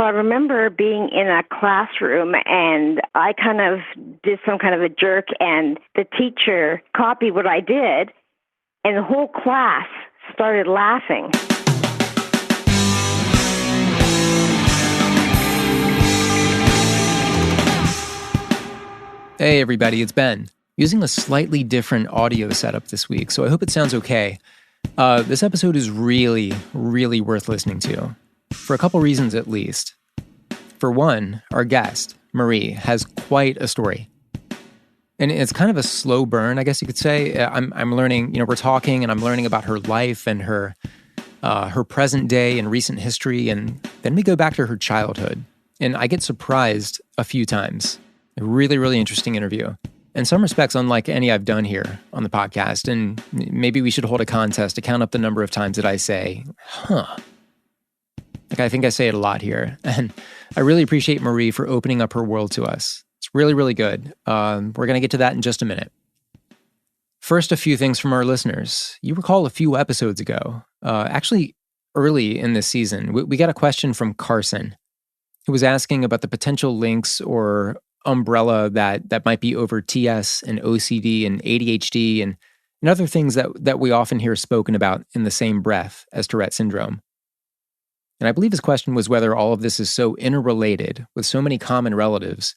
I remember being in a classroom and I kind of did some kind of a jerk and the teacher copied what I did and the whole class started laughing. Hey everybody, it's Ben. Using a slightly different audio setup this week, so I hope it sounds okay. This episode is really, really worth listening to, for a couple reasons at least. For one, our guest, Marie, has quite a story. And it's kind of a slow burn, I guess you could say. I'm learning, we're talking and I'm learning about her life and her present day and recent history, and then we go back to her childhood. And I get surprised a few times. A really, really interesting interview. In some respects, unlike any I've done here on the podcast, and maybe we should hold a contest to count up the number of times that I say, huh. Like, I think I say it a lot here. And I really appreciate Marie for opening up her world to us. It's really, really good. We're going to get to that in just a minute. First, a few things from our listeners. You recall a few episodes ago, actually early in this season, we got a question from Carson, who was asking about the potential links or umbrella that might be over TS and OCD and ADHD and other things that we often hear spoken about in the same breath as Tourette syndrome. And I believe his question was whether all of this is so interrelated with so many common relatives.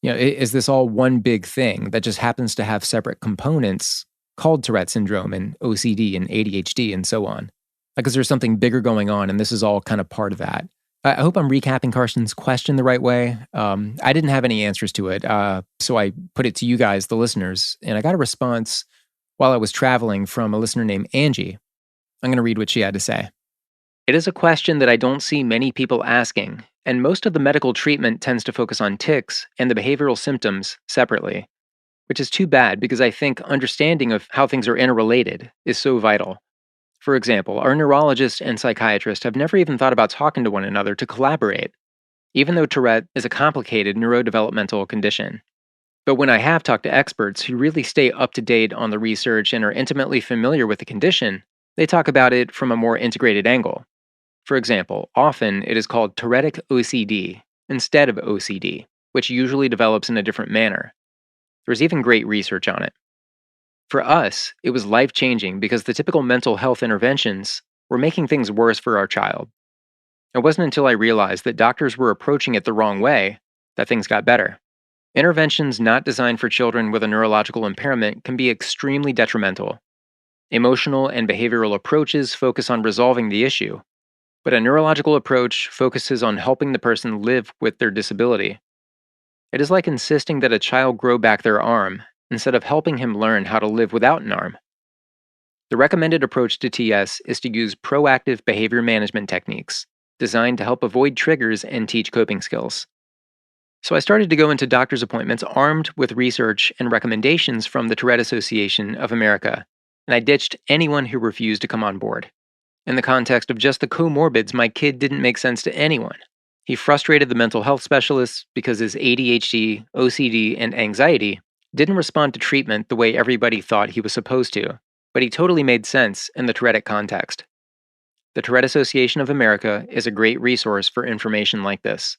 Is this all one big thing that just happens to have separate components called Tourette syndrome and OCD and ADHD and so on? Like, is there something bigger going on and this is all kind of part of that? I hope I'm recapping Carson's question the right way. I didn't have any answers to it, so I put it to you guys, the listeners, and I got a response while I was traveling from a listener named Angie. I'm going to read what she had to say. It is a question that I don't see many people asking, and most of the medical treatment tends to focus on tics and the behavioral symptoms separately, which is too bad because I think understanding of how things are interrelated is so vital. For example, our neurologist and psychiatrist have never even thought about talking to one another to collaborate, even though Tourette is a complicated neurodevelopmental condition. But when I have talked to experts who really stay up to date on the research and are intimately familiar with the condition, they talk about it from a more integrated angle. For example, often it is called Tourettic OCD instead of OCD, which usually develops in a different manner. There's even great research on it. For us, it was life-changing because the typical mental health interventions were making things worse for our child. It wasn't until I realized that doctors were approaching it the wrong way that things got better. Interventions not designed for children with a neurological impairment can be extremely detrimental. Emotional and behavioral approaches focus on resolving the issue, but a neurological approach focuses on helping the person live with their disability. It is like insisting that a child grow back their arm instead of helping him learn how to live without an arm. The recommended approach to TS is to use proactive behavior management techniques designed to help avoid triggers and teach coping skills. So I started to go into doctor's appointments armed with research and recommendations from the Tourette Association of America, and I ditched anyone who refused to come on board. In the context of just the comorbids, my kid didn't make sense to anyone. He frustrated the mental health specialists because his ADHD, OCD, and anxiety didn't respond to treatment the way everybody thought he was supposed to, but he totally made sense in the Tourettic context. The Tourette Association of America is a great resource for information like this.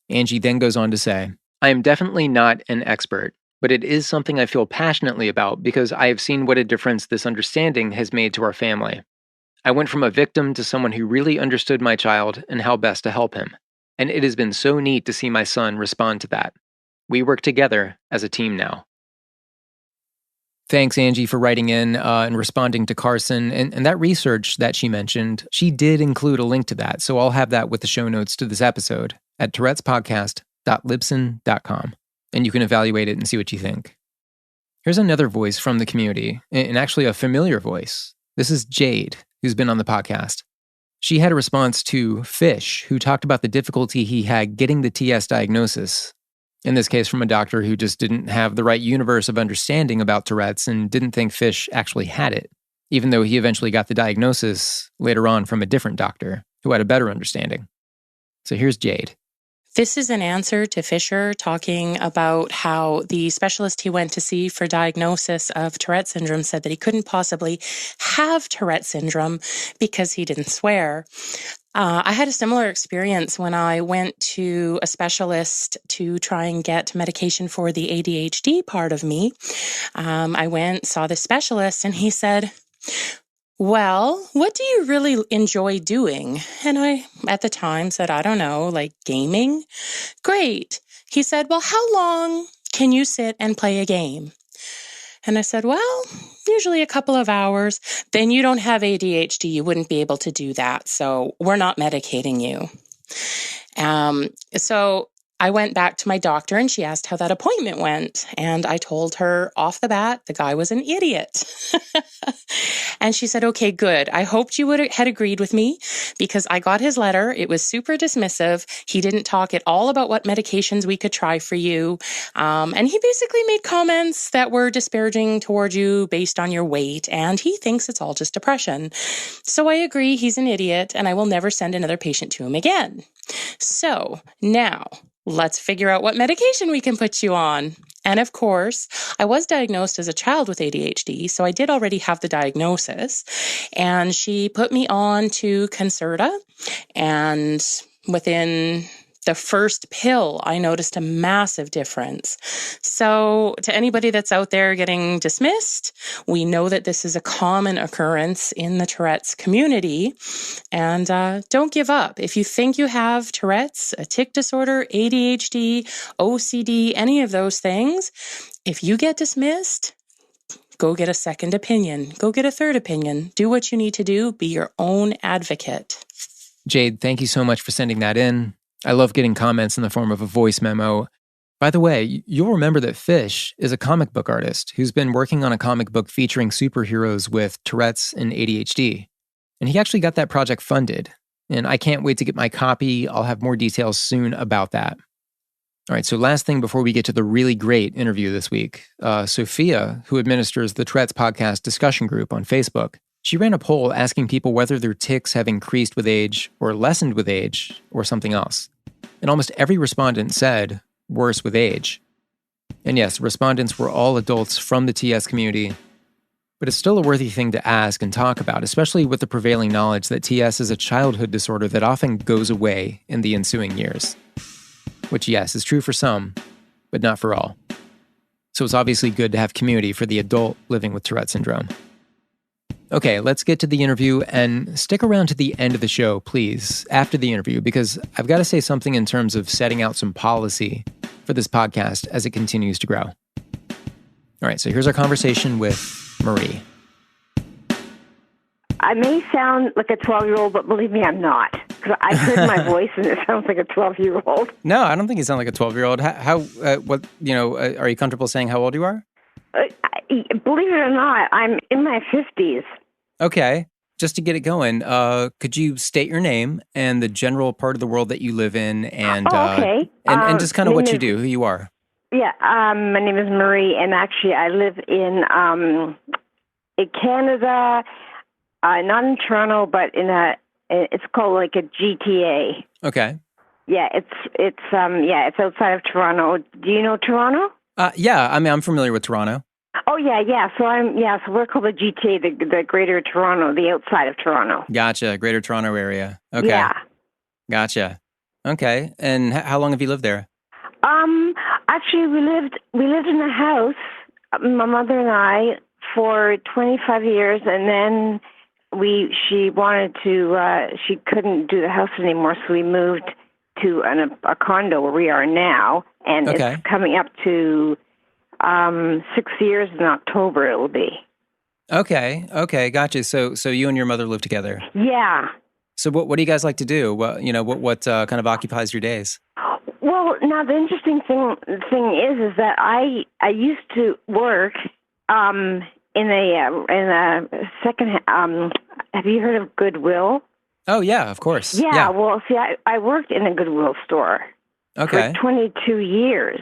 Angie then goes on to say, I am definitely not an expert, but it is something I feel passionately about because I have seen what a difference this understanding has made to our family. I went from a victim to someone who really understood my child and how best to help him, and it has been so neat to see my son respond to that. We work together as a team now. Thanks, Angie, for writing in and responding to Carson. And that research that she mentioned, she did include a link to that. So I'll have that with the show notes to this episode at tourettespodcast.libsyn.com. And you can evaluate it and see what you think. Here's another voice from the community, and actually a familiar voice. This is Jade, who's been on the podcast. She had a response to Fish, who talked about the difficulty he had getting the TS diagnosis. In this case, from a doctor who just didn't have the right universe of understanding about Tourette's and didn't think Fish actually had it, even though he eventually got the diagnosis later on from a different doctor who had a better understanding. So here's Jade. This is an answer to Fisher talking about how the specialist he went to see for diagnosis of Tourette syndrome said that he couldn't possibly have Tourette syndrome because he didn't swear. I had a similar experience when I went to a specialist to try and get medication for the ADHD part of me. I went, saw the specialist, and he said, well, what do you really enjoy doing? And I, at the time, said, I don't know, like gaming. Great. He said, well, how long can you sit and play a game? And I said, well, usually a couple of hours. Then you don't have ADHD. You wouldn't be able to do that. So we're not medicating you. So I went back to my doctor and she asked how that appointment went. And I told her off the bat, the guy was an idiot. And she said, okay, good. I hoped you had agreed with me because I got his letter. It was super dismissive. He didn't talk at all about what medications we could try for you. And he basically made comments that were disparaging toward you based on your weight. And he thinks it's all just depression. So I agree he's an idiot and I will never send another patient to him again. So now let's figure out what medication we can put you on. And of course, I was diagnosed as a child with ADHD, so I did already have the diagnosis. And she put me on to Concerta, and within the first pill, I noticed a massive difference. So to anybody that's out there getting dismissed, we know that this is a common occurrence in the Tourette's community. And don't give up. If you think you have Tourette's, a tic disorder, ADHD, OCD, any of those things, if you get dismissed, go get a second opinion. Go get a third opinion. Do what you need to do. Be your own advocate. Jade, thank you so much for sending that in. I love getting comments in the form of a voice memo. By the way, you'll remember that Fish is a comic book artist who's been working on a comic book featuring superheroes with Tourette's and ADHD. And he actually got that project funded. And I can't wait to get my copy. I'll have more details soon about that. All right, so last thing before we get to the really great interview this week. Sophia, who administers the Tourette's podcast discussion group on Facebook, she ran a poll asking people whether their tics have increased with age or lessened with age or something else. And almost every respondent said worse with age. And yes, respondents were all adults from the TS community, but it's still a worthy thing to ask and talk about, especially with the prevailing knowledge that TS is a childhood disorder that often goes away in the ensuing years. Which, yes, is true for some, but not for all. So it's obviously good to have community for the adult living with Tourette syndrome. Okay, let's get to the interview and stick around to the end of the show, please, after the interview, because I've got to say something in terms of setting out some policy for this podcast as it continues to grow. All right, so here's our conversation with Marie. I may sound like a 12-year-old, but believe me, I'm not. Because I heard my voice and it sounds like a 12-year-old. No, I don't think you sound like a 12-year-old. Are you comfortable saying how old you are? Believe it or not, I'm in my 50s. Okay. Just to get it going, could you state your name and the general part of the world that you live in and okay. And just kind of what you do, who you are? Yeah, my name is Marie, and actually I live in Canada, not in Toronto, but it's called like a GTA. Okay. Yeah, it's outside of Toronto. Do you know Toronto? Yeah, I mean, I'm familiar with Toronto. Oh, yeah. So we're called the GTA, the Greater Toronto, the outside of Toronto. Gotcha, Greater Toronto area. Okay. Yeah. Gotcha. Okay, and how long have you lived there? Actually, we lived in a house, my mother and I, for 25 years, and then she couldn't do the house anymore, so we moved to a condo where we are now, and It's coming up to 6 years in October it will be. Okay, gotcha. So you and your mother live together? Yeah. So what do you guys like to do? What kind of occupies your days? Well, now the interesting thing is that I used to work in a second. Have you heard of Goodwill? Oh yeah, of course. Yeah. Well, see, I worked in a Goodwill store. Okay. For 22 years.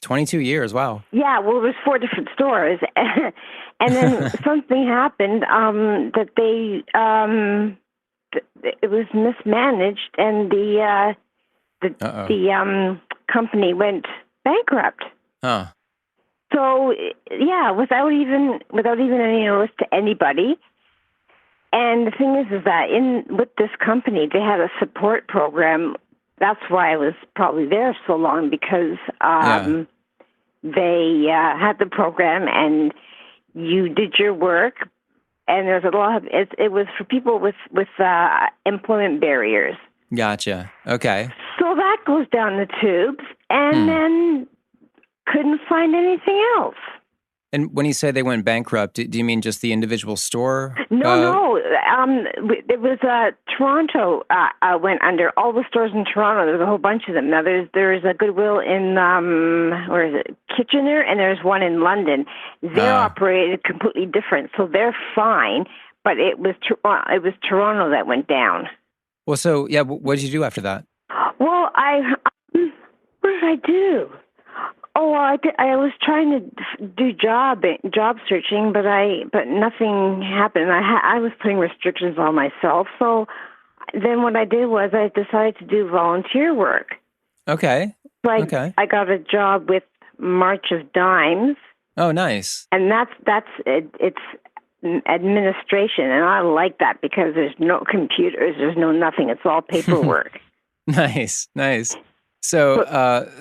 22 years, wow. Yeah, well, there's 4 different stores. And then something happened that it was mismanaged, and the company went bankrupt. Huh. So, yeah, without even any notice to anybody, And the thing is that with this company, they had a support program. That's why I was probably there so long, because they had the program and you did your work. And there's a lot of it was for people with employment barriers. Gotcha. Okay. So that goes down the tubes, and then couldn't find anything else. And when you say they went bankrupt, do you mean just the individual store? No. It was Toronto went under. All the stores in Toronto. There's a whole bunch of them. Now there's a Goodwill in where is it, Kitchener, and there's one in London. They're operated completely different, so they're fine. But it was Toronto that went down. Well, so yeah, what did you do after that? Well, what did I do? Oh, I was trying to do job searching, but nothing happened. I was putting restrictions on myself. So then what I did was I decided to do volunteer work. Okay. So I got a job with March of Dimes. Oh, nice. And it's administration, and I like that because there's no computers, there's no nothing. It's all paperwork. Nice. So,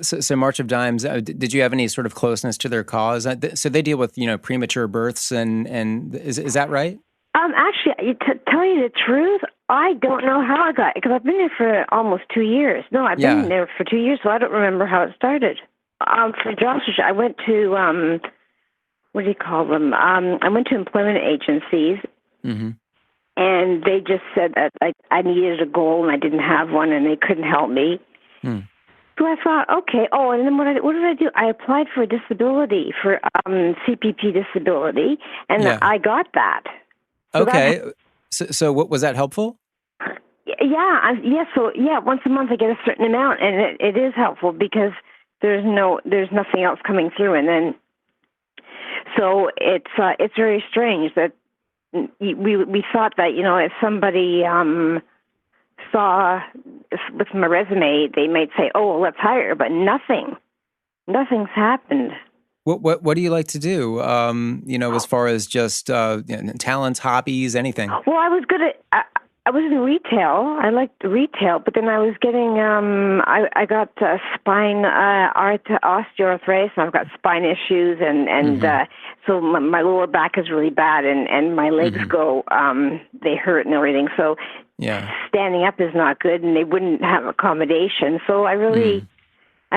so March of Dimes. Did you have any sort of closeness to their cause? So they deal with premature births, and is that right? Actually, to tell you the truth, I don't know how I got it, because I've been there for almost 2 years. No, I've been there for 2 years, so I don't remember how it started. For job search, I went to what do you call them? I went to employment agencies. Mm-hmm. And they just said that I needed a goal and I didn't have one, and they couldn't help me. So I thought, okay. Oh, and then what did I do? I applied for disability, for CPP disability, and I got that. So okay. So what was that helpful? So once a month I get a certain amount, and it is helpful because there's nothing else coming through, and then so it's very strange that we thought that if somebody saw with my resume, they might say, "Oh, well, let's hire," but nothing's happened. What do you like to do? As far as just talents, hobbies, anything. Well, I was good at. I was in retail. I liked retail, but then I was getting. I got spine osteoarthritis, and I've got spine issues, and so my lower back is really bad, and my legs go. They hurt and everything. So standing up is not good, and they wouldn't have accommodation. So I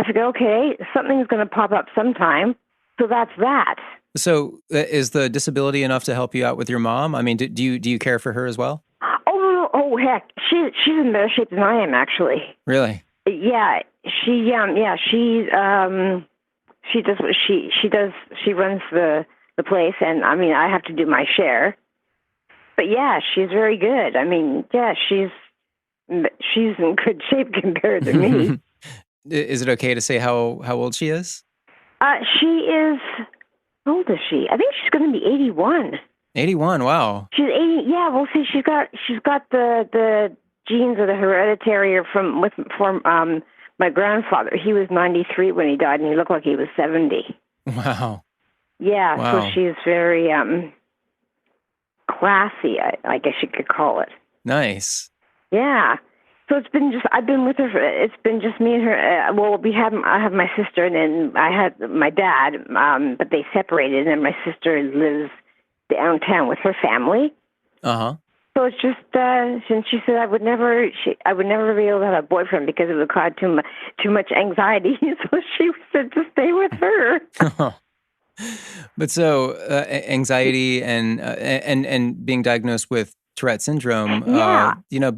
figured, okay, something's going to pop up sometime. So that's that. So is the disability enough to help you out with your mom? I mean, do you care for her as well? Oh heck, she's in better shape than I am, actually. Really? Yeah, she does what she does. She runs the place, and I mean, I have to do my share. But yeah, she's very good. I mean, yeah, she's in good shape compared to me. Is it okay to say how old she is? She is. How old is she? I think she's going to be 81. 81. Wow. She's 80. Yeah. Well, see, she's got the genes of the hereditary from my grandfather. He was 93 when he died, and he looked like he was 70. Wow. Yeah. Wow. So she's very classy, I guess you could call it. Nice. Yeah. So I've been with her. It's been just me and her. I have my sister, and then I had my dad, but they separated, and my sister lives downtown with her family. Uh-huh. So it's just, since she said I would never be able to have a boyfriend because it would cause too much anxiety. So she said to stay with her. But so anxiety and being diagnosed with Tourette syndrome,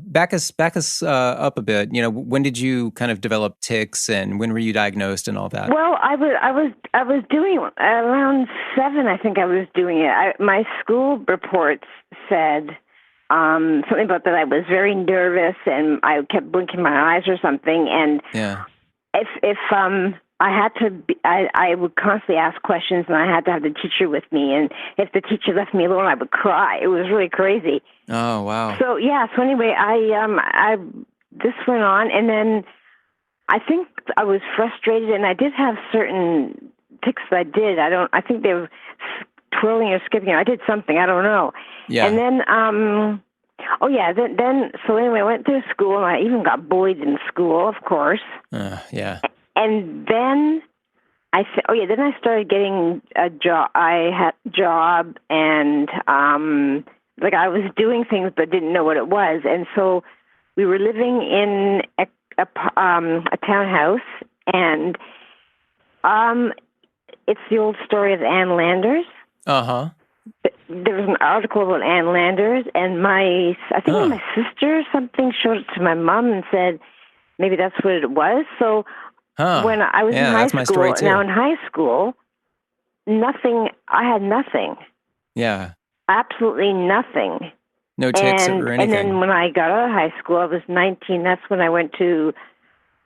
back us up a bit. When did you kind of develop tics, and when were you diagnosed and all that? Well, I was doing around 7. I think I was doing it. My school reports said something about that I was very nervous and I kept blinking my eyes or something. And if I had to, I would constantly ask questions, and I had to have the teacher with me. And if the teacher left me alone, I would cry. It was really crazy. Oh, wow. So so anyway, this went on, and then I think I was frustrated, and I did have certain tics that I did. I think they were twirling or skipping. I did something. I don't know. Yeah. And then, so anyway, I went through school, and I even got bullied in school, of course. Yeah. And then then I started getting a job. I had a job, and I was doing things but didn't know what it was. And so we were living in a townhouse, and it's the old story of Ann Landers. Uh-huh. There was an article about Ann Landers, and my sister or something showed it to my mom and said maybe that's what it was. So when I was in high school, now in high school, I had nothing. Yeah. Absolutely nothing. No tics or anything. And then when I got out of high school, I was 19. That's when I went to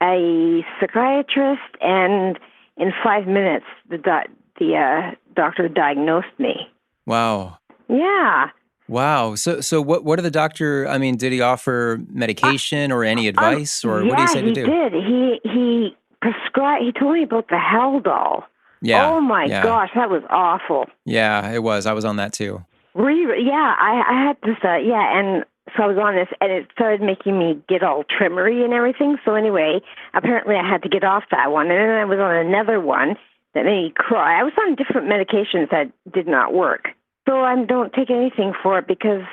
a psychiatrist, and in 5 minutes, the doctor diagnosed me. Wow. Yeah. Wow. So what did the doctor, I mean, did he offer medication or any advice, or what did he say to do? Yeah, he did. He prescribed, he told me about the Haldol. Yeah. Oh my gosh, that was awful. Yeah, it was. I was on that too. Yeah, I had this, and so I was on this, and it started making me get all tremor-y and everything. So anyway, apparently I had to get off that one, and then I was on another one that made me cry. I was on different medications that did not work. So I don't take anything for it because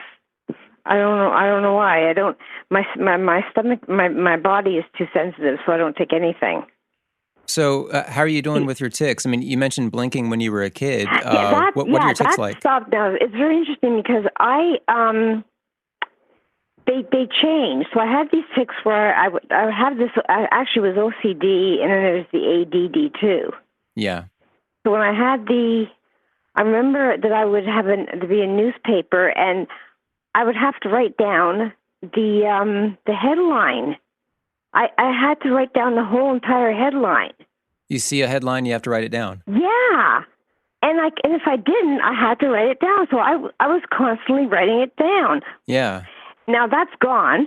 I don't know why. My stomach, my body is too sensitive, so I don't take anything. So how are you doing with your tics? I mean, you mentioned blinking when you were a kid. What are your tics like? Stopped now. It's very interesting because they changed. So I had these tics where I have this. I actually was OCD, and then there's the ADD too. Yeah. So when I had I remember that I would have to be a newspaper, and I would have to write down the headline. I had to write down the whole entire headline. You see a headline, you have to write it down. Yeah, and if I didn't, I had to write it down. So I was constantly writing it down. Yeah. Now that's gone,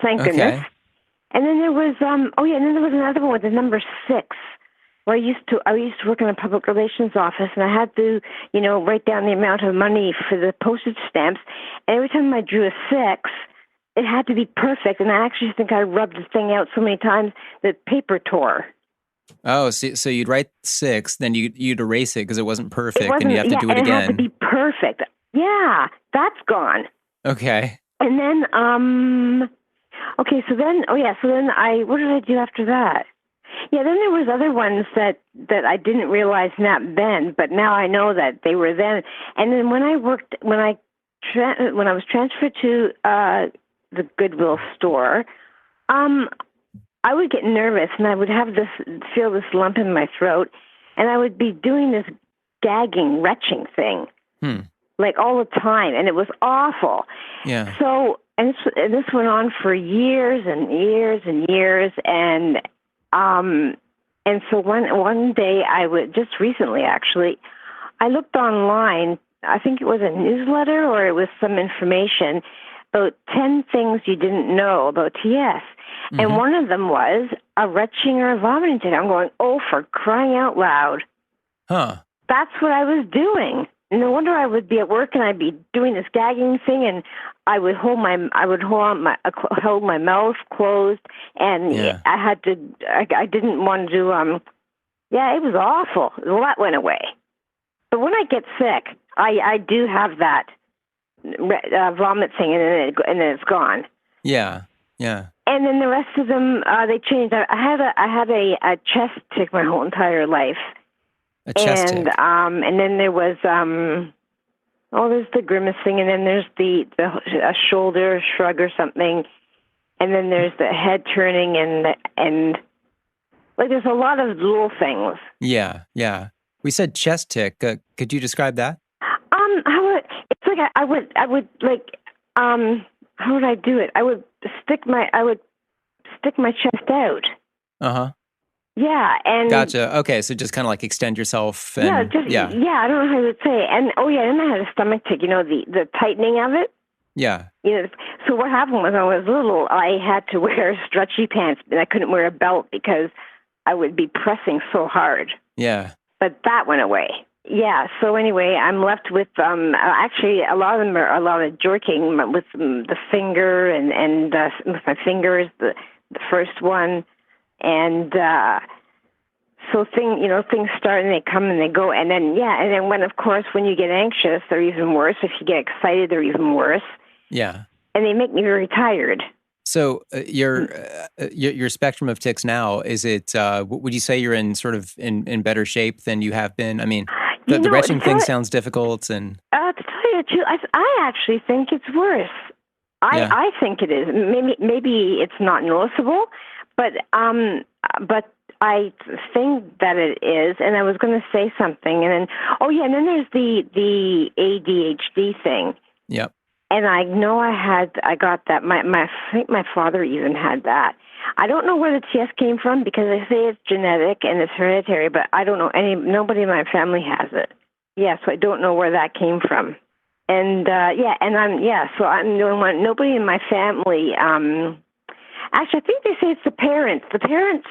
thank goodness. And then there was and then there was another one with the number 6. Where I used to work in a public relations office, and I had to, write down the amount of money for the postage stamps. And every time I drew a 6, it had to be perfect. And I actually think I rubbed the thing out so many times that paper tore. Oh, so you'd write 6, then you'd erase it because it wasn't perfect, and you have to do it again. It had to be perfect. Yeah, that's gone. Okay. And then, what did I do after that? Yeah, then there was other ones that I didn't realize then, but now I know that they were then. And then when I was transferred to the Goodwill store, I would get nervous, and I would feel this lump in my throat, and I would be doing this gagging, retching thing, like all the time, and it was awful. Yeah. So, and this went on for years and years and years, and so one day just recently actually, I looked online, I think it was a newsletter or it was some information about 10 things you didn't know about TS. Mm-hmm. And one of them was a retching or a vomiting tick. I'm going, oh, for crying out loud. Huh. That's what I was doing. No wonder I would be at work and I'd be doing this gagging thing, and I would hold my mouth closed, and I didn't want to. It was awful. Well, that went away. But when I get sick, I do have that vomit thing, and then it's gone. Yeah, yeah. And then the rest of them, they changed. I had a chest tick my whole entire life. A chest tick. And then there was there's the grimacing, and then there's a shoulder shrug or something, and then there's the head turning, and like there's a lot of little things. Yeah, yeah. We said chest tick. Could you describe that? It's like I would like how would I do it? I would stick my chest out. Uh-huh. Yeah, and gotcha. Okay, so just kind of like extend yourself. And, I don't know how to say. And and I had a stomach tick. The tightening of it. Yeah. So what happened was, when I was little, I had to wear stretchy pants, and I couldn't wear a belt because I would be pressing so hard. Yeah. But that went away. Yeah. So anyway, I'm left with actually a lot of them are a lot of jerking with the finger and with my fingers. The first one, and so things start and they come and they go, and then when of course when you get anxious, they're even worse. If you get excited, they're even worse. Yeah. And they make me very tired. So your spectrum of tics now, is it, would you say you're in sort of in better shape than you have been? I mean, the retching thing sounds difficult, and to tell you the truth, I actually think it's worse. I think it is. Maybe it's not noticeable, but I think that it is. And I was going to say something, and then and then there's the ADHD thing. Yep. And I know I got that. I think my father even had that. I don't know where the TS came from because they say it's genetic and it's hereditary, but I don't know nobody in my family has it. Yeah, so I don't know where that came from. And so I'm the only one. Nobody in my family. Actually, I think they say it's the parents. The parents,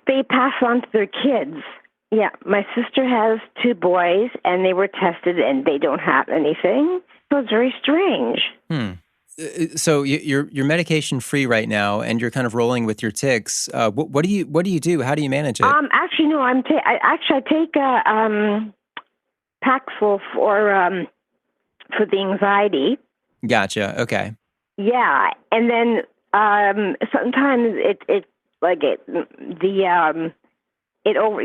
they pass on to their kids. Yeah, my sister has 2 boys, and they were tested, and they don't have anything. So it's very strange. So you're medication free right now, and you're kind of rolling with your tics. What do you do? How do you manage it? Actually, no. I take Paxil for the anxiety. Gotcha. Okay. Yeah, and then sometimes it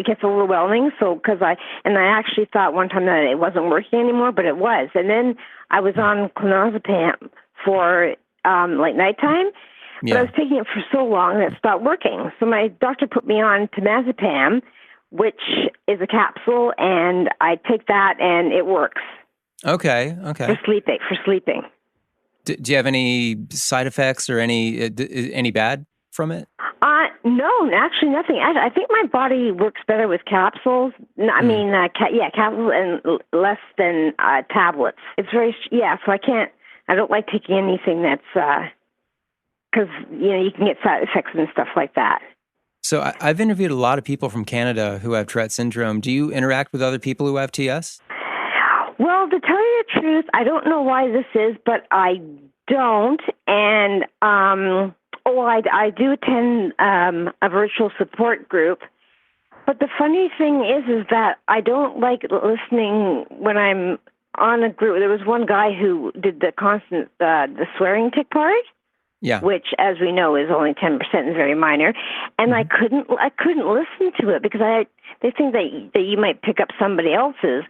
gets overwhelming. So because I actually thought one time that it wasn't working anymore, but it was. And then I was on clonazepam for nighttime, but I was taking it for so long that it stopped working. So my doctor put me on temazepam, which is a capsule, and I take that and it works. Okay. For sleeping. Do you have any side effects or any bad from it? No, actually nothing. I think my body works better with capsules. I mean, capsules and less than tablets. It's very, so I don't like taking anything that's, because, you can get side effects and stuff like that. So I've interviewed a lot of people from Canada who have Tourette syndrome. Do you interact with other people who have TS? Well, to tell you the truth, I don't know why this is, but I don't. And, I do attend a virtual support group. But the funny thing is that I don't like listening when I'm on a group. There was one guy who did the constant, the swearing tic part. Yeah. Which, as we know, is only 10% and very minor. And I couldn't listen to it because they think that you might pick up somebody else's.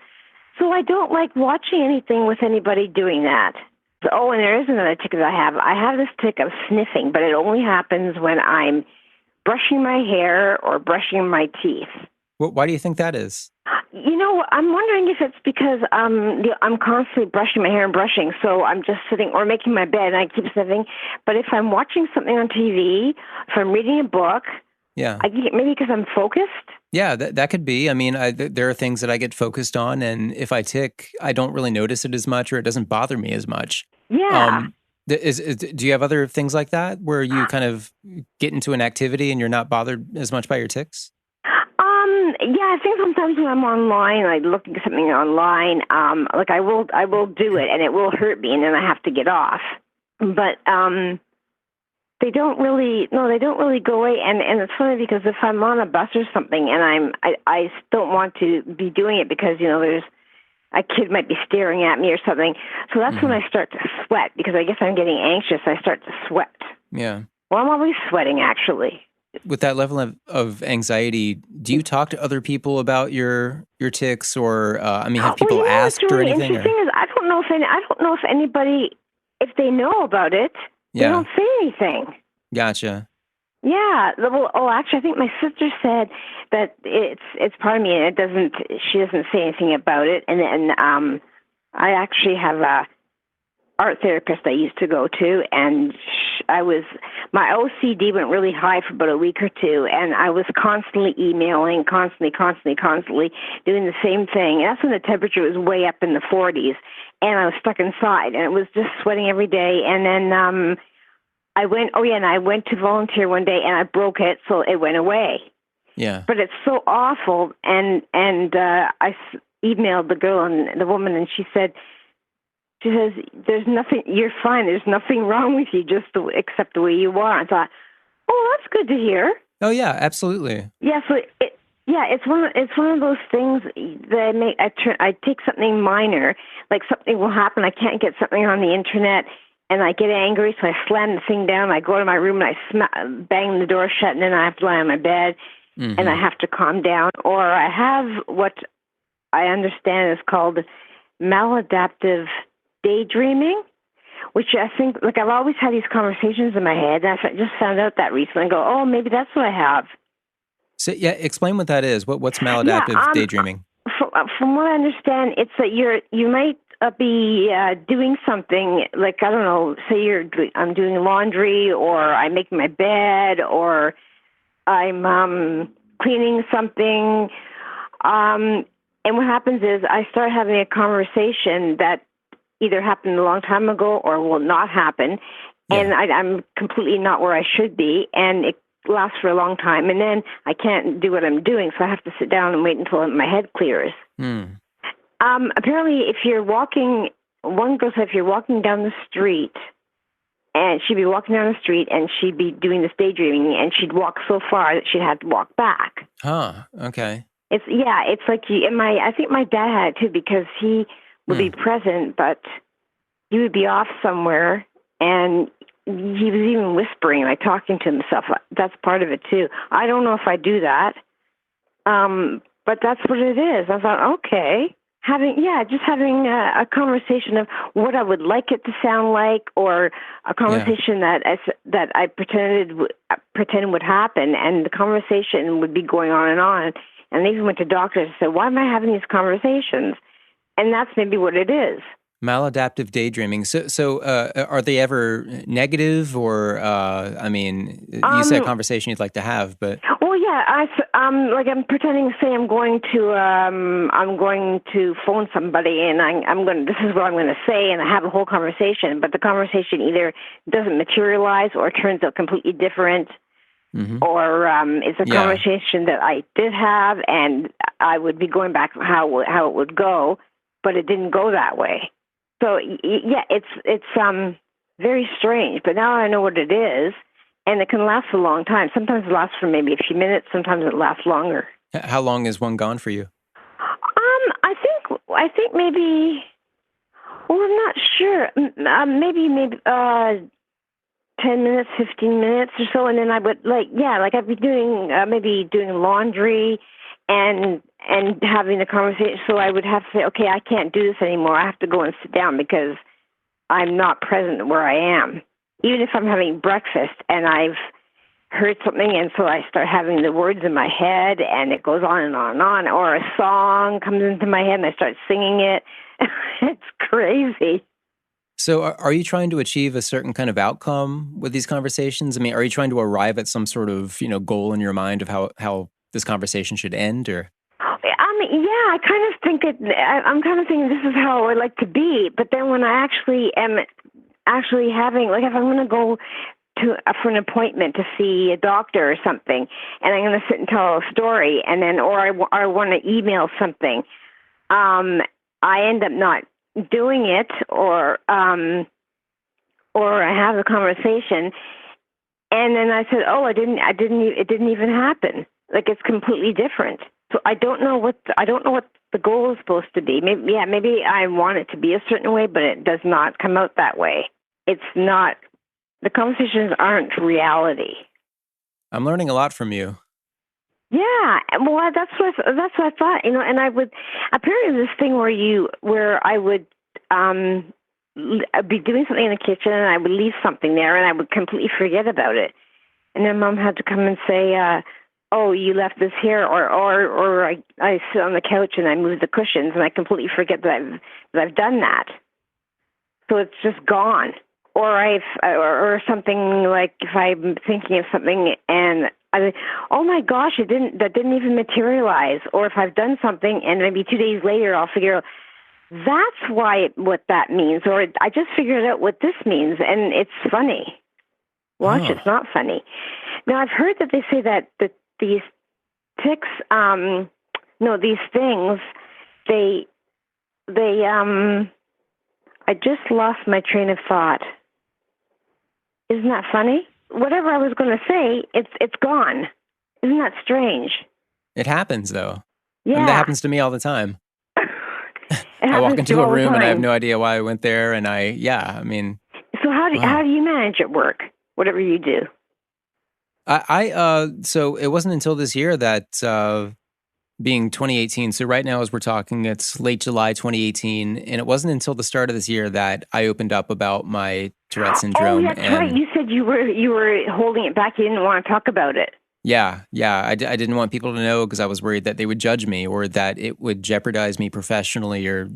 So I don't like watching anything with anybody doing that. Oh, and there is another tic that I have. I have this tic of sniffing, but it only happens when I'm brushing my hair or brushing my teeth. Well, why do you think that is? I'm wondering if it's because I'm constantly brushing my hair and brushing, so I'm just sitting or making my bed and I keep sniffing. But if I'm watching something on TV, if I'm reading a book, maybe because I'm focused. Yeah, that could be. I mean, there are things that I get focused on, and if I tic, I don't really notice it as much, or it doesn't bother me as much. Yeah. Do you have other things like that where you kind of get into an activity and you're not bothered as much by your tics? Yeah, I think sometimes when I'm online, like looking at something online, I will do it, and it will hurt me, and then I have to get off. But they don't really go away. And it's funny because if I'm on a bus or something and I don't want to be doing it because, there's a kid might be staring at me or something. So that's when I start to sweat because I guess I'm getting anxious. I start to sweat. Yeah. Well, I'm always sweating, actually. With that level of anxiety, do you talk to other people about your tics or, have people asked what's really or anything? Interesting is I don't know if anybody, if they know about it, they don't say anything. Gotcha. Yeah. Well, actually, I think my sister said that it's part of me, and she doesn't say anything about it. And I actually have a art therapist I used to go to, and my OCD went really high for about a week or two, and I was constantly emailing, constantly doing the same thing. And that's when the temperature was way up in the 40s, and I was stuck inside, and it was just sweating every day. And then I went to volunteer one day, and I broke it, so it went away. Yeah. But it's so awful. And I emailed the girl and the woman, and she says, "There's nothing. You're fine. There's nothing wrong with you, except the way you are." I thought, "Oh, that's good to hear." Oh yeah, absolutely. Yeah. So it's one of those things that I take something minor, like something will happen. I can't get something on the internet, and I get angry, so I slam the thing down. I go to my room and I bang the door shut, and then I have to lie on my bed, and I have to calm down. Or I have what I understand is called maladaptive daydreaming, which I think, like, I've always had these conversations in my head, and I just found out that recently. I go, oh, maybe that's what I have. So yeah, explain what that is. What's maladaptive daydreaming? From what I understand, it's that you might be doing something, like, I don't know, say I'm doing laundry, or I'm making my bed, or I'm cleaning something, and what happens is I start having a conversation that either happened a long time ago or will not happen, and I'm completely not where I should be, and it lasts for a long time, and then I can't do what I'm doing, so I have to sit down and wait until my head clears. Apparently, if you're walking, one girl said if you're walking down the street, and she'd be walking down the street, and she'd be doing this daydreaming, and she'd walk so far that she'd have to walk back. Huh, okay. It's like I think my dad had it too, because he would be present, but he would be off somewhere, and he was even whispering, like talking to himself. That's part of it too. I don't know if I do that, but that's what it is. I thought, okay, just having a conversation of what I would like it to sound like, or a conversation that I pretend would happen, and the conversation would be going on and on. And I even went to doctors and said, why am I having these conversations? And that's maybe what it is. Maladaptive daydreaming. So are they ever negative, or you said a conversation you'd like to have, but well, yeah, I'm pretending to say I'm going to phone somebody, and this is what I'm going to say, and I have a whole conversation, but the conversation either doesn't materialize or turns out completely different. Or it's a conversation that I did have, and I would be going back how it would go, but it didn't go that way. So yeah, it's very strange. But now I know what it is, and it can last a long time. Sometimes it lasts for maybe a few minutes. Sometimes it lasts longer. How long is one gone for you? I think maybe. Well, I'm not sure. Maybe 10 minutes, 15 minutes or so, and then I would I'd be doing doing laundry and having the conversation. So I would have to say, okay, I can't do this anymore. I have to go and sit down because I'm not present where I am. Even if I'm having breakfast and I've heard something, and so I start having the words in my head, and it goes on and on and on, or a song comes into my head and I start singing it. It's crazy. So are you trying to achieve a certain kind of outcome with these conversations? I mean, are you trying to arrive at some sort of, goal in your mind of how this conversation should end, or? I kind of think I'm kind of thinking this is how I would like to be. But then when I actually am having, like, if I'm going to go for an appointment to see a doctor or something, and I'm going to sit and tell a story, and then, or I want to email something, I end up not doing it, or I have a conversation, and then I said, "Oh, it didn't even happen." Like, it's completely different. So I don't know what the goal is supposed to be. Maybe I want it to be a certain way, but it does not come out that way. It's not. The conversations aren't reality. I'm learning a lot from you. Yeah, well, that's what I thought. And I would apparently this thing where I would be doing something in the kitchen, and I would leave something there, and I would completely forget about it. And then Mom had to come and say, "Oh, you left this here," or I sit on the couch and I move the cushions, and I completely forget that I've done that. So it's just gone. Or something, like if I'm thinking of something and oh my gosh, that didn't even materialize. Or if I've done something and maybe 2 days later I'll figure out that's what that means, or I just figured out what this means, and it's funny. Watch, It's not funny. Now I've heard that they say that these tics, no, these things, they, I just lost my train of thought. Isn't that funny? Whatever I was going to say, it's gone. Isn't that strange? It happens, though. Yeah. And that happens to me all the time. I walk into a room and I have no idea why I went there. And So how do you manage at work, whatever you do? So it wasn't until this year that, being 2018, so right now as we're talking, it's late July 2018, and it wasn't until the start of this year that I opened up about my Tourette syndrome. Oh, that's right. You said you were holding it back. You didn't want to talk about it. Yeah. I didn't want people to know because I was worried that they would judge me or that it would jeopardize me professionally or,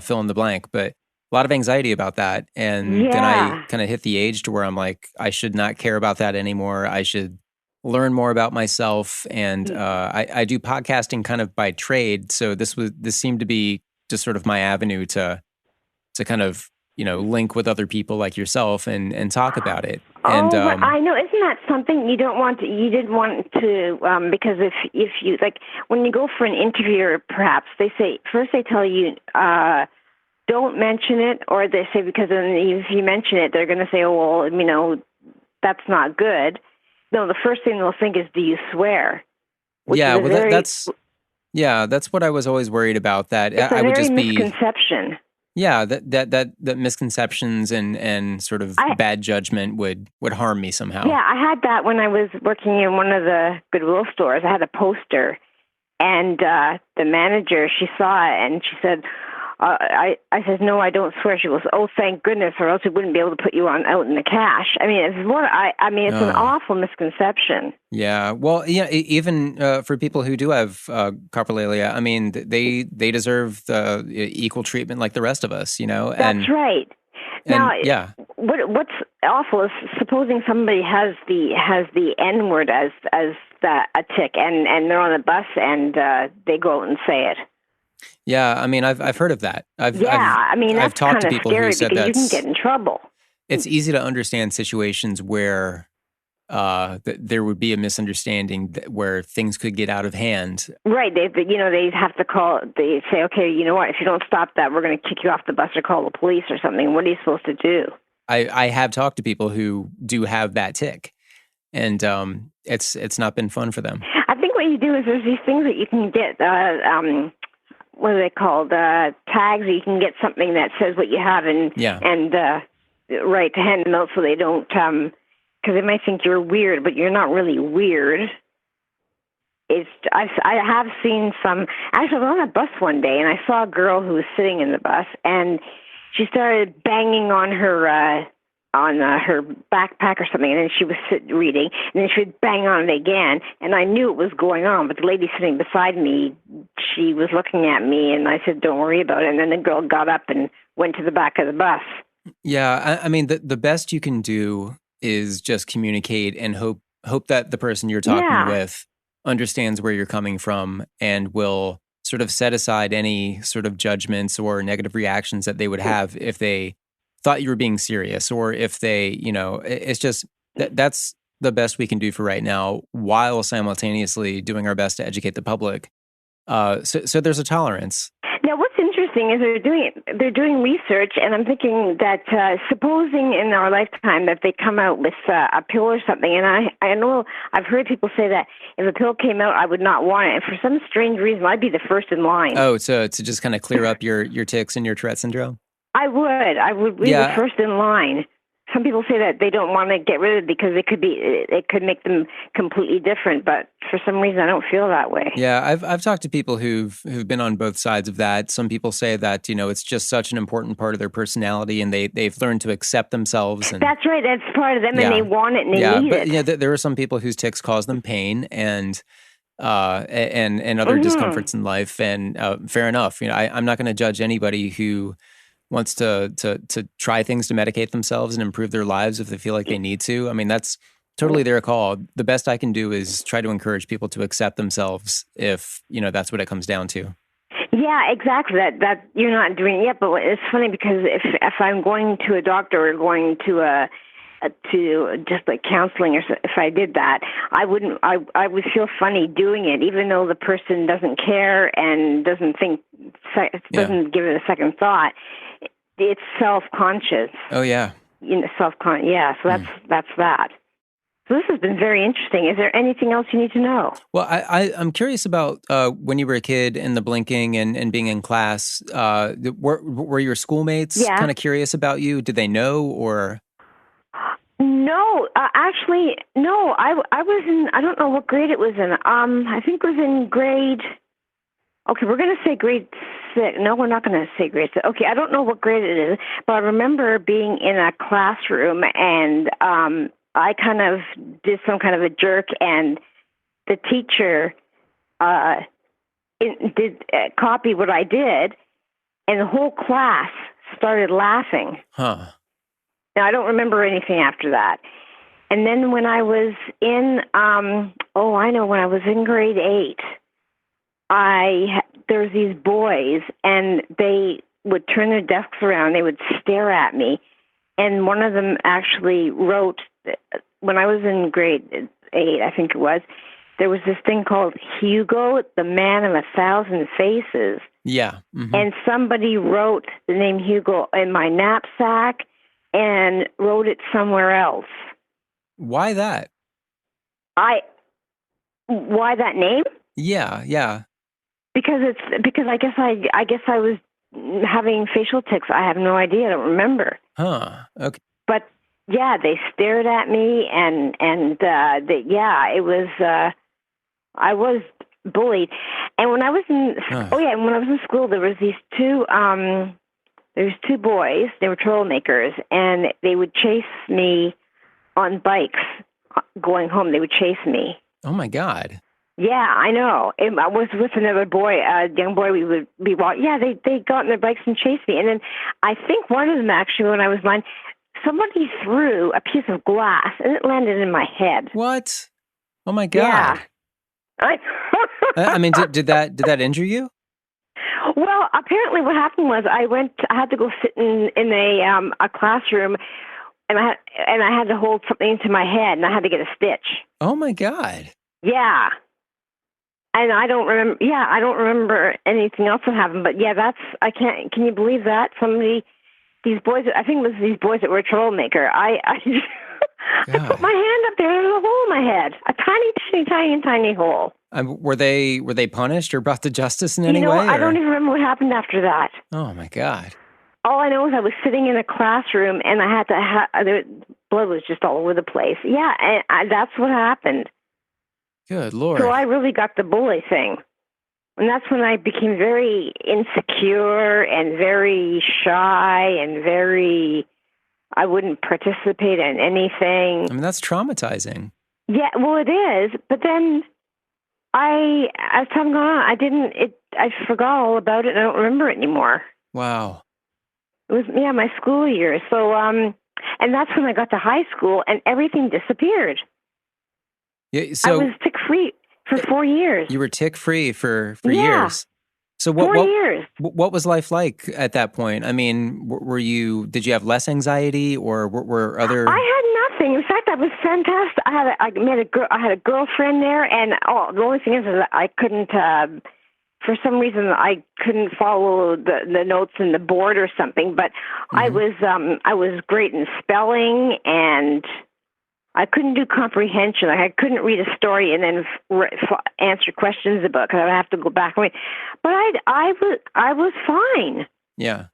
fill in the blank. But a lot of anxiety about that. And then I kind of hit the age to where I'm like, I should not care about that anymore. I should learn more about myself. And I do podcasting kind of by trade. So this seemed to be just sort of my avenue to kind of, link with other people like yourself and talk about it. And I know. Isn't that something you didn't want to, because if you, like, when you go for an interview, perhaps they tell you, don't mention it, or they say, because then if you mention it, they're going to say, oh, well, that's not good. No, the first thing they'll think is, do you swear? Yeah, that's what I was always worried about, that I would just be misconception. Yeah, that misconceptions and sort of bad judgment would harm me somehow. Yeah, I had that when I was working in one of the Goodwill stores. I had a poster, and the manager, she saw it, and she said, I said, no, I don't swear. She goes, oh, thank goodness, or else we wouldn't be able to put you out in the cash. It's an awful misconception. Yeah, well, even for people who do have coprolalia, they deserve the equal treatment like the rest of us, That's right. Now, what's awful is supposing somebody has the N word as a tick, and they're on a bus and they go out and say it. Yeah, I've heard of that. I've that's talked to people who said that you can get in trouble. It's easy to understand situations where there would be a misunderstanding where things could get out of hand. Right. They have to call. They say, okay, you know what? If you don't stop that, we're going to kick you off the bus or call the police or something. What are you supposed to do? I have talked to people who do have that tick, and it's not been fun for them. I think what you do is there's these things that you can get. What are they called? Tags. You can get something that says what you have and right to hand them out so they don't, because they might think you're weird, but you're not really weird. I have seen some. Actually, I was on a bus one day and I saw a girl who was sitting in the bus and she started banging on her backpack or something, and then she was reading, and then she would bang on it again, and I knew it was going on, but the lady sitting beside me, she was looking at me, and I said, don't worry about it, and then the girl got up and went to the back of the bus. Yeah, the best you can do is just communicate and hope that the person you're talking with understands where you're coming from and will sort of set aside any sort of judgments or negative reactions that they would have if they thought you were being serious, or if they, it's just that's the best we can do for right now, while simultaneously doing our best to educate the public. So there's a tolerance. Now, what's interesting is they're doing research, and I'm thinking that supposing in our lifetime that they come out with a pill or something, and I know I've heard people say that if a pill came out, I would not want it, and for some strange reason, I'd be the first in line. Oh, so to just kind of clear up your tics and your Tourette syndrome? I would be the first in line. Some people say that they don't want to get rid of it because it could make them completely different, but for some reason I don't feel that way. Yeah, I've talked to people who've been on both sides of that. Some people say that, it's just such an important part of their personality and they've learned to accept themselves. And, that's right, that's part of them and they want it and they need it. Yeah, there are some people whose tics cause them pain and other discomforts in life, and fair enough. I'm not going to judge anybody who wants to try things to medicate themselves and improve their lives if they feel like they need to. That's totally their call. The best I can do is try to encourage people to accept themselves if, that's what it comes down to. Yeah, exactly. That you're not doing it yet, but it's funny because if I'm going to a doctor or going to to just like counseling, or if I did that, I would feel funny doing it, even though the person doesn't care and doesn't give it a second thought. It's self-conscious. Oh, yeah. Self-conscious. Yeah, so that's that. So this has been very interesting. Is there anything else you need to know? Well, I'm curious about when you were a kid and the blinking and being in class. Were your schoolmates kind of curious about you? Did they know, or? No, actually, no. I was in, I don't know what grade it was in. I think it was in grade, okay, we're going to say grade 6. No, we're not going to say grade 6. Okay, I don't know what grade it is, but I remember being in a classroom, and I kind of did some kind of a jerk, and the teacher did copy what I did, and the whole class started laughing. Huh. Now, I don't remember anything after that. And then when I was in, when I was in grade 8, there was these boys, and they would turn their desks around. They would stare at me. And one of them actually wrote, when I was in grade 8, I think it was, there was this thing called Hugo, the Man of 1,000 Faces. Yeah. Mm-hmm. And somebody wrote the name Hugo in my knapsack and wrote it somewhere else. Why that? Why that name? Yeah. Because I guess I was having facial tics. I have no idea. I don't remember. Huh. Okay. But yeah, they stared at me, and it was. I was bullied, and when I was in when I was in school, there was these two. There's two boys. They were troublemakers, and they would chase me on bikes going home. They would chase me. Oh my God. Yeah, I know. I was with another boy, a young boy. We would be walking. Yeah, they got on their bikes and chased me. And then I think one of them, actually, when I was 9, somebody threw a piece of glass, and it landed in my head. What? Oh my God. Yeah. I mean, did that injure you? Well, apparently, what happened was I had to go sit in a classroom, and I had to hold something to my head, and I had to get a stitch. Oh my God. Yeah. And I don't remember. Yeah, I don't remember anything else that happened. But yeah, can you believe that these boys? I think it was these boys that were a troublemaker. I put my hand up there. There's a hole in my head, a tiny hole. Were they punished or brought to justice in any way? I don't even remember what happened after that. Oh my God. All I know is I was sitting in a classroom, and I had to blood was just all over the place. Yeah, and that's what happened. Good Lord. So I really got the bully thing. And that's when I became very insecure and very shy and I wouldn't participate in anything. I mean, that's traumatizing. Yeah, well, it is. But then as time gone on, I forgot all about it. I don't remember it anymore. Wow. It was, my school years. So, and that's when I got to high school, and everything disappeared. Yeah, so I was tick-free for 4 years. You were tick-free for years. So 4 years. What was life like at that point? I mean, did you have less anxiety, or were other? I had nothing. In fact, I was fantastic. I had a girlfriend there, and the only thing is that I couldn't. For some reason, I couldn't follow the notes in the board or something. But mm-hmm. I was great in spelling, and I couldn't do comprehension. I couldn't read a story and then answer questions about it, because I would have to go back and read. But I was fine. Yeah.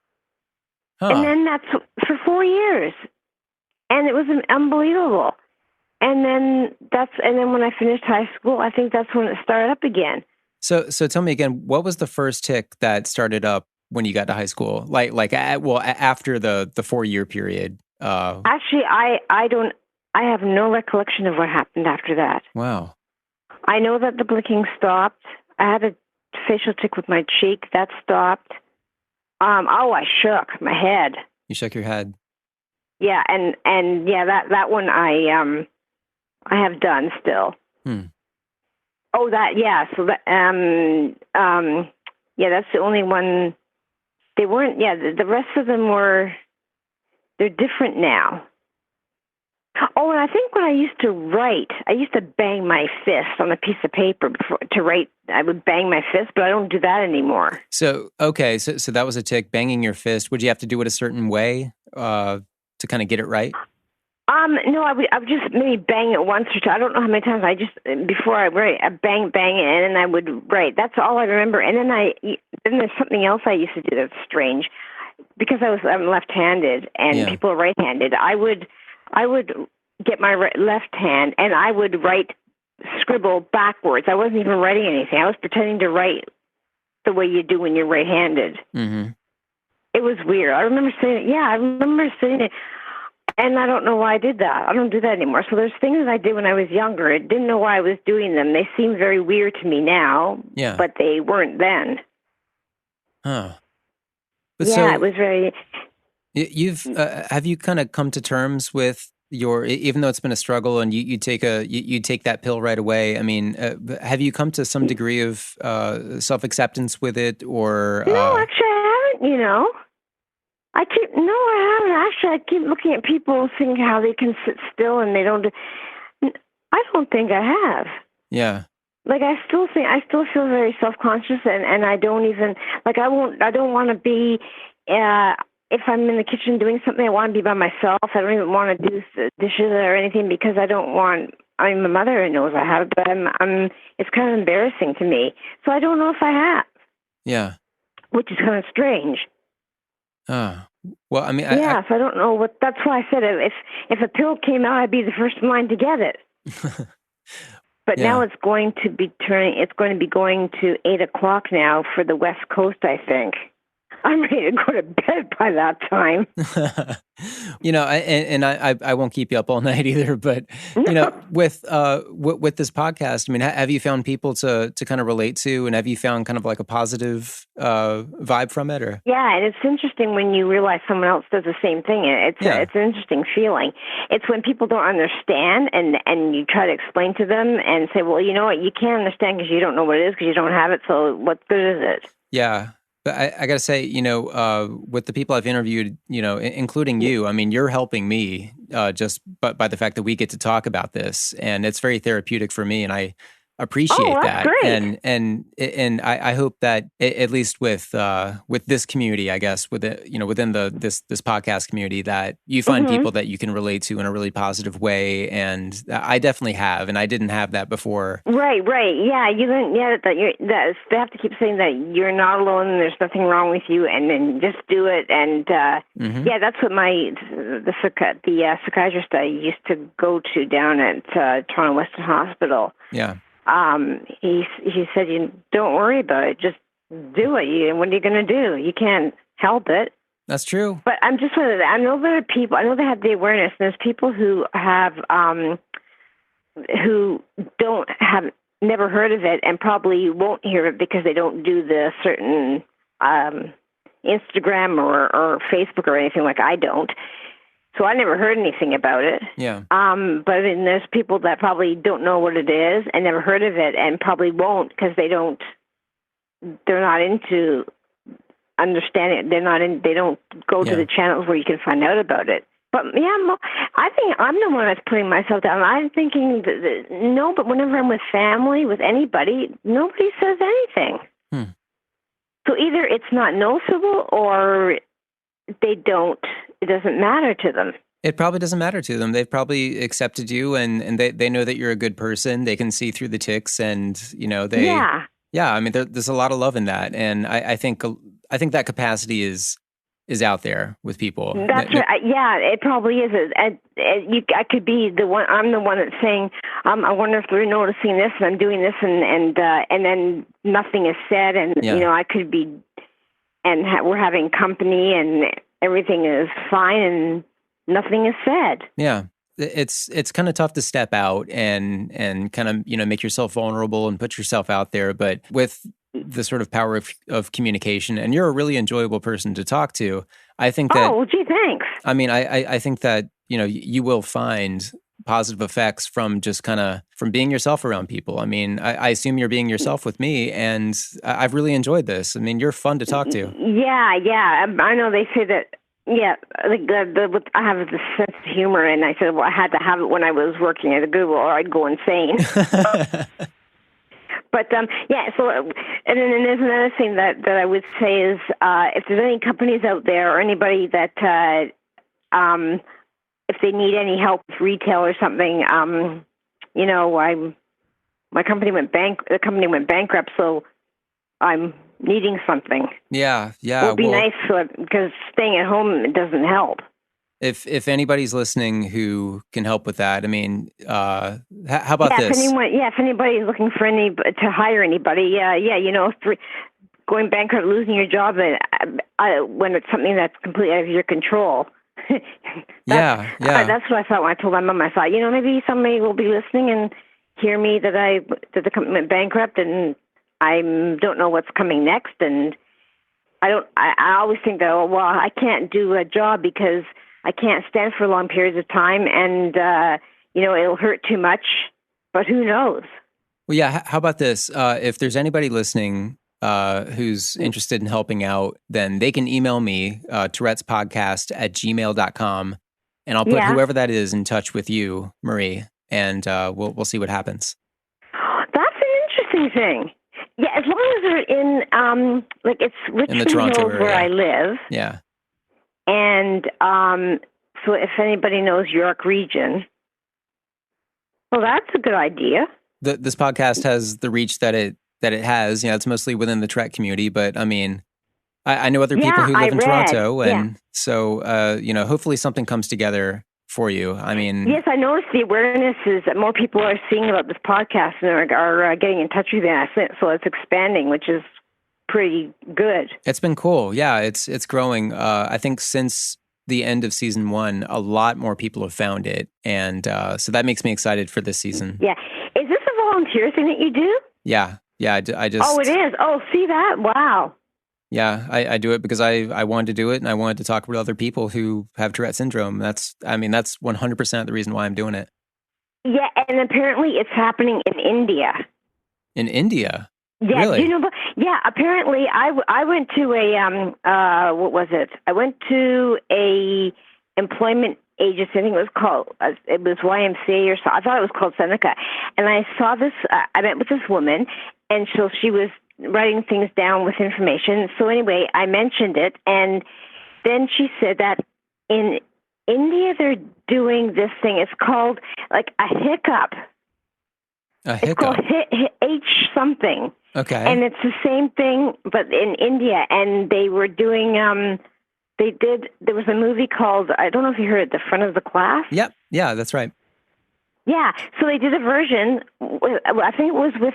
Huh. And then that's for 4 years, and it was unbelievable. And then when I finished high school, I think that's when it started up again. So tell me again, what was the first tick that started up when you got to high school? After the 4-year period. Actually, I have no recollection of what happened after that. Wow. I know that the blinking stopped. I had a facial tic with my cheek. That stopped. I shook my head. You shook your head. Yeah, and yeah, that one I have done still. Oh, that, yeah. So that that's the only one. They weren't. Yeah, the rest of them they're different now. Oh, and I think when I used to write, I used to bang my fist on a piece of paper before to write. I would bang my fist, but I don't do that anymore. So, okay, so that was a tick, banging your fist. Would you have to do it a certain way to kind of get it right? No, I would just maybe bang it once or two. I don't know how many times. I just before I write, I bang it, and then I would write. That's all I remember. And then there's something else I used to do that's strange, because I'm left-handed and people are right-handed. I would get my left hand and I would scribble backwards. I wasn't even writing anything. I was pretending to write the way you do when you're right-handed. Mm-hmm. It was weird. I remember sitting there. And I don't know why I did that. I don't do that anymore. So there's things that I did when I was younger. I didn't know why I was doing them. They seem very weird to me now, but they weren't then. Huh. But it was very... Have you kind of come to terms with even though it's been a struggle and you take that pill right away, I mean, have you come to some degree of self-acceptance with it, or... No, actually I haven't, I haven't. Actually, I keep looking at people, seeing how they can sit still and they don't. I don't think I have. Yeah. Like I still feel very self-conscious, and I don't even I don't want to be. If I'm in the kitchen doing something, I want to be by myself. I don't even want to do dishes or anything because I don't want. I mean, my mother knows I have, but it's kind of embarrassing to me. So I don't know if I have. Yeah. Which is kind of strange. Oh, well, I mean, so I don't know what. That's why I said if a pill came out, I'd be the first in line to get it. But now it's going to be going to 8:00 now for the West Coast, I think. I'm ready to go to bed by that time. I won't keep you up all night either. But with this podcast, I mean, have you found people to kind of relate to, and have you found kind of like a positive vibe from it, or? Yeah, and it's interesting when you realize someone else does the same thing. It's an interesting feeling. It's when people don't understand, and you try to explain to them and say, well, you know what, you can't understand because you don't know what it is because you don't have it. So what good is it? Yeah. But I got to say, with the people I've interviewed, including you, I mean, you're helping me just by the fact that we get to talk about this, and it's very therapeutic for me, and I appreciate that. Great. And I hope that at least with this community, I guess, within this podcast community, that you find people that you can relate to in a really positive way. And I definitely have, and I didn't have that before. Right. Yeah, you didn't. Yeah, they have to keep saying that you're not alone and there's nothing wrong with you, and then just do it. And that's what the psychiatrist I used to go to down at Toronto Western Hospital. Yeah. He said, "You don't worry about it. Just do it. What are you going to do? You can't help it." That's true. But I'm just wondering. I know there are people. I know they have the awareness. There's people who have who don't have never heard of it and probably won't hear it because they don't do the certain Instagram or Facebook or anything like I don't. So I never heard anything about it. Yeah. But then there's people that probably don't know what it is and never heard of it and probably won't because they're not into understanding it. They don't go to the channels where you can find out about it. But I think I'm the one that's putting myself down. I'm thinking no, but whenever I'm with family, with anybody, nobody says anything. So either it's not noticeable or it doesn't matter to them. It probably doesn't matter to them. They've probably accepted you and they know that you're a good person. They can see through the tics and, Yeah, I mean, there's a lot of love in that. And I think that capacity is out there with people. That's right. Yeah, it probably is. I could be the one. I'm the one that's saying, I wonder if they're noticing this and I'm doing this and then nothing is said. And, I could be, and we're having company and everything is fine and nothing is said. Yeah. It's kind of tough to step out and kind of, make yourself vulnerable and put yourself out there. But with the sort of power of communication, and you're a really enjoyable person to talk to, I think that... Oh, well, gee, thanks. I mean, I think that, you will find positive effects from just kind of from being yourself around people. I mean, I assume you're being yourself with me, and I've really enjoyed this. I mean, you're fun to talk to. Yeah. I know they say that Yeah, I have this sense of humor, and I said, well, I had to have it when I was working at Google, or I'd go insane. But yeah, so and then there's another thing that I would say is if there's any companies out there or anybody that if they need any help with retail or something, my company went the company went bankrupt, so I'm needing something. Yeah. It would be nice because staying at home doesn't help. If anybody's listening who can help with that, I mean, how about this? If anybody's looking for to hire anybody, going bankrupt, losing your job, when it's something that's completely out of your control. Yeah. That's what I thought when I told my mom. I thought, maybe somebody will be listening and hear me that the company went bankrupt and I don't know what's coming next, and I always think that, I can't do a job because I can't stand for long periods of time, and it'll hurt too much. But who knows? Well, yeah. How about this? If there's anybody listening who's interested in helping out, then they can email me, tourettespodcast@gmail.com, and I'll put whoever that is in touch with you, Marie, and we'll see what happens. That's an interesting thing. Yeah, as long as they're in, it's Richmond in the Toronto Hills area, where I live. Yeah. And so if anybody knows York region, well, that's a good idea. This podcast has the reach that it has. It's mostly within the Tourette community, but I mean, I know other people who live in Toronto, and so hopefully something comes together for you. I mean, yes, I noticed the awareness is that more people are seeing about this podcast and are getting in touch with me. So it's expanding, which is pretty good. It's been cool. Yeah, it's growing. I think since the end of season 1, a lot more people have found it, and so that makes me excited for this season. Yeah, is this a volunteer thing that you do? Yeah. I just. Oh, it is. Oh, see that? Wow. Yeah, I do it because I wanted to do it, and I wanted to talk with other people who have Tourette syndrome. That's 100% the reason why I'm doing it. Yeah, and apparently it's happening in India. In India? Yeah, really? Apparently I went to what was it? I went to a employment agency. I think it was YMCA or so. I thought it was called Seneca. And I saw this, I met with this woman, and so she was writing things down with information. So anyway, I mentioned it, and then she said that in India they're doing this thing. It's called like a hiccup. A hiccup? It's called H something. Okay. And it's the same thing, but in India. And they were doing, there was a movie called, I don't know if you heard it, The Front of the Class. Yep. Yeah, that's right. Yeah. So they did a version, I think it was with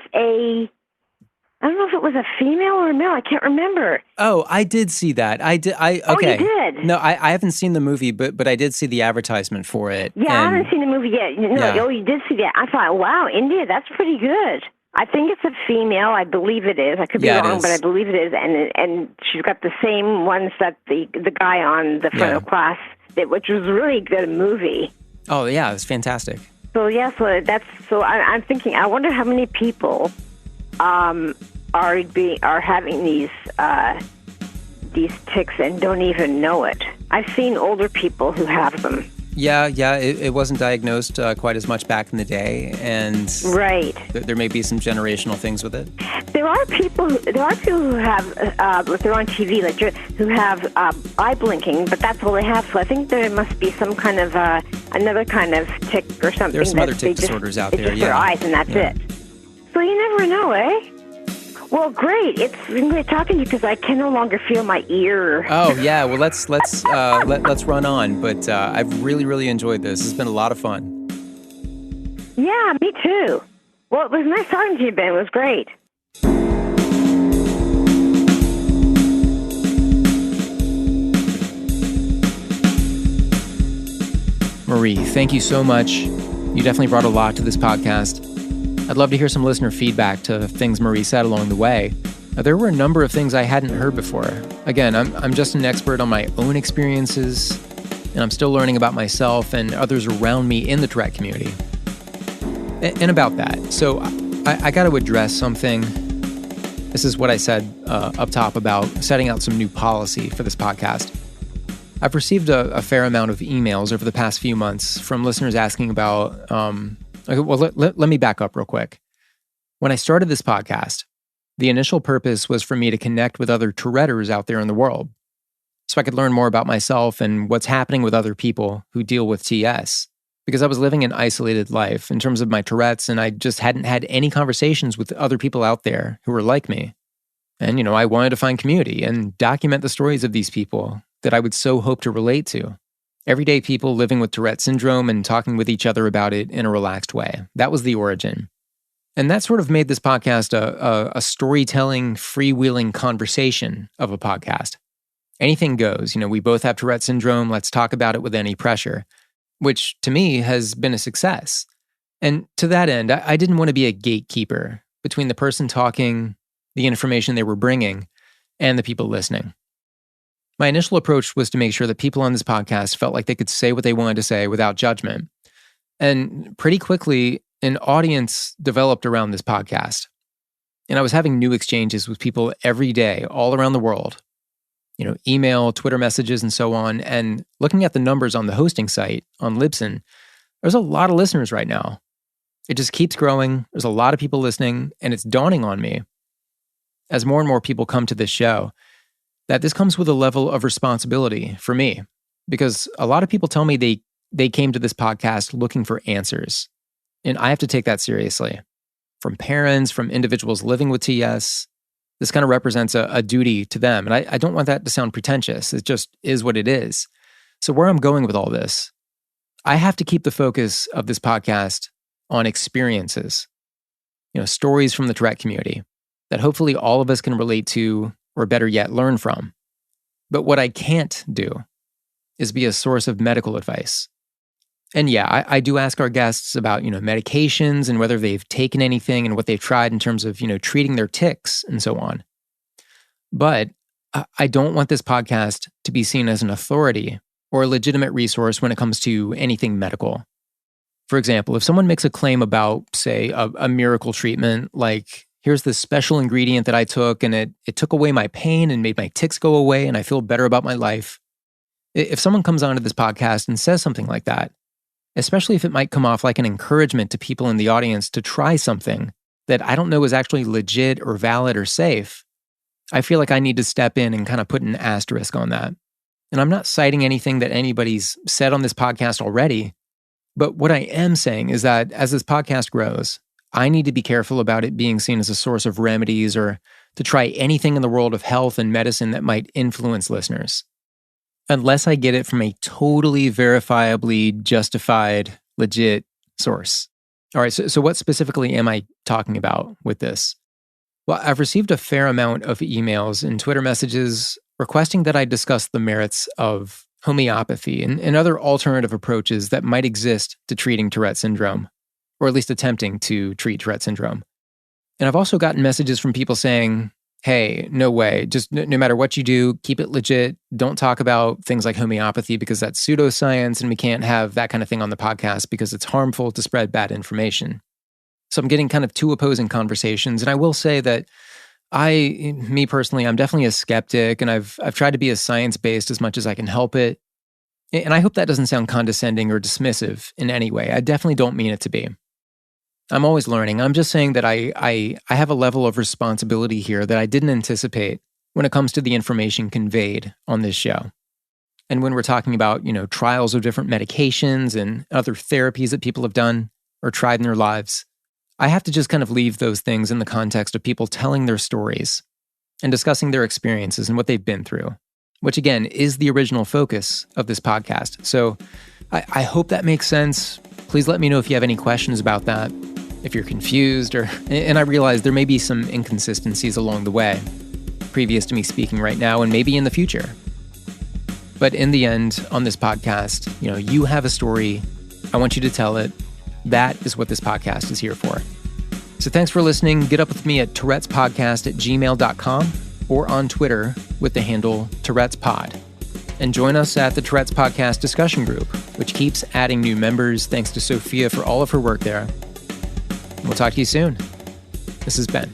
I don't know if it was a female or a male. I can't remember. Oh, I did see that. Okay. Oh, you did? No, I haven't seen the movie, but I did see the advertisement for it. Yeah, I haven't seen the movie yet. Oh, you did see that. I thought, wow, India, that's pretty good. I think it's a female. I believe it is. I could be wrong, but I believe it is. And she's got the same ones that the guy on the front of the class did, which was a really good movie. Oh, yeah, it's fantastic. So, I'm thinking, I wonder how many people are having these tics and don't even know it. I've seen older people who have them. Yeah, it wasn't diagnosed quite as much back in the day, and right. There may be some generational things with it. There are people who have, if they're on TV, who have eye blinking, but that's all they have. So I think there must be some kind of another kind of tic or something. There's some other tic disorders out there. It's just their eyes, and that's it. So you never know, eh? Well, great. It's been great talking to you because I can no longer feel my ear. Oh yeah. Well, let's run on. But I've really, really enjoyed this. It's been a lot of fun. Yeah, me too. Well, it was nice talking to you, Ben. It was great. Marie, thank you so much. You definitely brought a lot to this podcast. I'd love to hear some listener feedback to things Marie said along the way. Now, there were a number of things I hadn't heard before. Again, I'm just an expert on my own experiences, and I'm still learning about myself and others around me in the Tourette community. And about that, so I got to address something. This is what I said up top about setting out some new policy for this podcast. I've received a fair amount of emails over the past few months from listeners asking about, let me back up real quick. When I started this podcast, the initial purpose was for me to connect with other Touretters out there in the world, so I could learn more about myself and what's happening with other people who deal with TS. Because I was living an isolated life in terms of my Tourette's, and I just hadn't had any conversations with other people out there who were like me. And, I wanted to find community and document the stories of these people that I would so hope to relate to. Everyday people living with Tourette syndrome and talking with each other about it in a relaxed way. That was the origin. And that sort of made this podcast a storytelling, freewheeling conversation of a podcast. Anything goes. We both have Tourette syndrome. Let's talk about it with any pressure, which to me has been a success. And to that end, I didn't want to be a gatekeeper between the person talking, the information they were bringing, and the people listening. My initial approach was to make sure that people on this podcast felt like they could say what they wanted to say without judgment. And pretty quickly, an audience developed around this podcast. And I was having new exchanges with people every day, all around the world. Email, Twitter messages, and so on. And looking at the numbers on the hosting site, on Libsyn, there's a lot of listeners right now. It just keeps growing. There's a lot of people listening, and it's dawning on me, as more and more people come to this show, that this comes with a level of responsibility for me. Because a lot of people tell me they came to this podcast looking for answers. And I have to take that seriously. From parents, from individuals living with TS, this kind of represents a duty to them. And I don't want that to sound pretentious. It just is what it is. So where I'm going with all this, I have to keep the focus of this podcast on experiences, stories from the Tourette community that hopefully all of us can relate to, or better yet, learn from. But what I can't do is be a source of medical advice. And yeah, I do ask our guests about, medications and whether they've taken anything and what they've tried in terms of, treating their tics and so on. But I don't want this podcast to be seen as an authority or a legitimate resource when it comes to anything medical. For example, if someone makes a claim about, say, a miracle treatment, like, here's this special ingredient that I took and it took away my pain and made my tics go away and I feel better about my life. If someone comes onto this podcast and says something like that, especially if it might come off like an encouragement to people in the audience to try something that I don't know is actually legit or valid or safe, I feel like I need to step in and kind of put an asterisk on that. And I'm not citing anything that anybody's said on this podcast already, but what I am saying is that as this podcast grows, I need to be careful about it being seen as a source of remedies or to try anything in the world of health and medicine that might influence listeners, unless I get it from a totally verifiably justified, legit source. All right, so what specifically am I talking about with this? Well, I've received a fair amount of emails and Twitter messages requesting that I discuss the merits of homeopathy and other alternative approaches that might exist to treating Tourette syndrome, or at least attempting to treat Tourette syndrome. And I've also gotten messages from people saying, hey, no way, just no matter what you do, keep it legit. Don't talk about things like homeopathy because that's pseudoscience and we can't have that kind of thing on the podcast because it's harmful to spread bad information. So I'm getting kind of two opposing conversations. And I will say that me personally, I'm definitely a skeptic and I've tried to be as science-based as much as I can help it. And I hope that doesn't sound condescending or dismissive in any way. I definitely don't mean it to be. I'm always learning. I'm just saying that I have a level of responsibility here that I didn't anticipate when it comes to the information conveyed on this show. And when we're talking about, trials of different medications and other therapies that people have done or tried in their lives, I have to just kind of leave those things in the context of people telling their stories and discussing their experiences and what they've been through, which again is the original focus of this podcast. So I hope that makes sense. Please let me know if you have any questions about that, if you're confused, and I realize there may be some inconsistencies along the way, previous to me speaking right now and maybe in the future. But in the end, on this podcast, you have a story. I want you to tell it. That is what this podcast is here for. So thanks for listening. Get up with me at tourettespodcast@gmail.com or on Twitter with the handle Tourette'sPod. And join us at the Tourette's Podcast discussion group, which keeps adding new members thanks to Sophia for all of her work there. We'll talk to you soon. This is Ben.